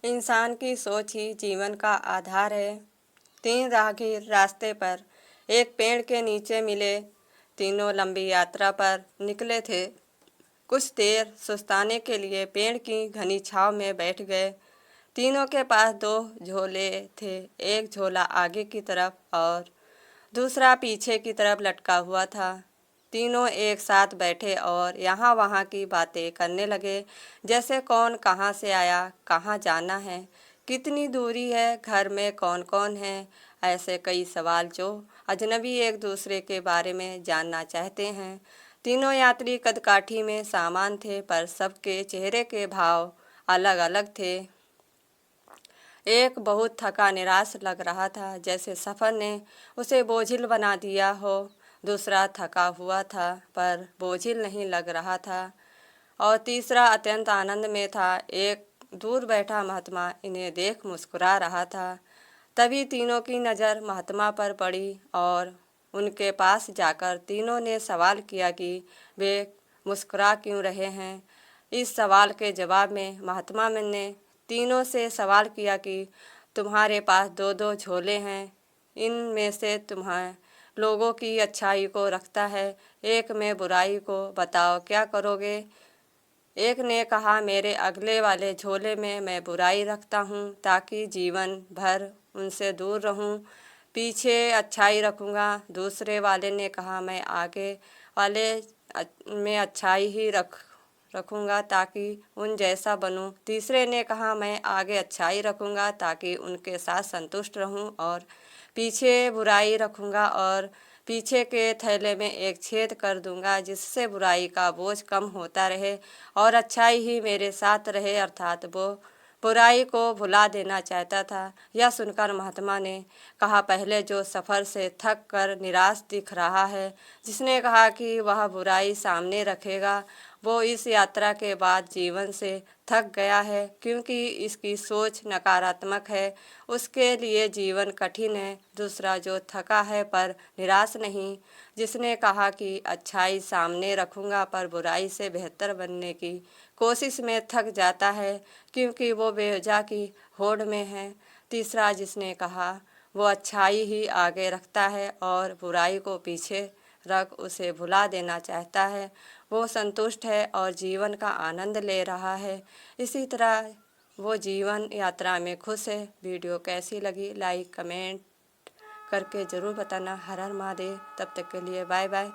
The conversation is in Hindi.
इंसान की सोच ही जीवन का आधार है। 3 राहगीर रास्ते पर एक पेड़ के नीचे मिले। तीनों लंबी यात्रा पर निकले थे। कुछ देर सुस्ताने के लिए पेड़ की घनी छांव में बैठ गए। तीनों के पास 2 झोले थे, एक झोला आगे की तरफ और दूसरा पीछे की तरफ लटका हुआ था। तीनों एक साथ बैठे और यहाँ वहाँ की बातें करने लगे, जैसे कौन कहाँ से आया, कहाँ जाना है, कितनी दूरी है, घर में कौन कौन है। ऐसे कई सवाल जो अजनबी एक दूसरे के बारे में जानना चाहते हैं। तीनों यात्री कदकाठी में सामान थे, पर सबके चेहरे के भाव अलग अलग थे। एक बहुत थका निराश लग रहा था, जैसे सफ़र ने उसे बोझिल बना दिया हो। दूसरा थका हुआ था पर बोझिल नहीं लग रहा था और तीसरा अत्यंत आनंद में था। एक दूर बैठा महात्मा इन्हें देख मुस्कुरा रहा था। तभी तीनों की नज़र महात्मा पर पड़ी और उनके पास जाकर तीनों ने सवाल किया कि वे मुस्कुरा क्यों रहे हैं। इस सवाल के जवाब में महात्मा ने तीनों से सवाल किया कि तुम्हारे पास 2-2 झोले हैं, इनमें से तुम्हें लोगों की अच्छाई को रखता है, एक में बुराई को, बताओ क्या करोगे। एक ने कहा, मेरे अगले वाले झोले में मैं बुराई रखता हूँ ताकि जीवन भर उनसे दूर रहूँ, पीछे अच्छाई रखूँगा। दूसरे वाले ने कहा, मैं आगे वाले में अच्छाई ही रखूँगा ताकि उन जैसा बनूँ। तीसरे ने कहा, मैं आगे अच्छाई रखूँगा ताकि उनके साथ संतुष्ट रहूँ और पीछे बुराई रखूँगा और पीछे के थैले में एक छेद कर दूंगा, जिससे बुराई का बोझ कम होता रहे और अच्छाई ही मेरे साथ रहे। अर्थात वो बुराई को भुला देना चाहता था। यह सुनकर महात्मा ने कहा, पहले जो सफ़र से थक कर निराश दिख रहा है, जिसने कहा कि वह बुराई सामने रखेगा, वो इस यात्रा के बाद जीवन से थक गया है, क्योंकि इसकी सोच नकारात्मक है। उसके लिए जीवन कठिन है। दूसरा जो थका है पर निराश नहीं, जिसने कहा कि अच्छाई सामने रखूँगा पर बुराई से बेहतर बनने की कोशिश में थक जाता है, क्योंकि वो बेवजह की होड़ में है। तीसरा जिसने कहा वो अच्छाई ही आगे रखता है और बुराई को पीछे रख उसे भुला देना चाहता है, वो संतुष्ट है और जीवन का आनंद ले रहा है। इसी तरह वो जीवन यात्रा में खुश है। वीडियो कैसी लगी लाइक कमेंट करके ज़रूर बताना। हर हर महादेव। तब तक के लिए बाय बाय।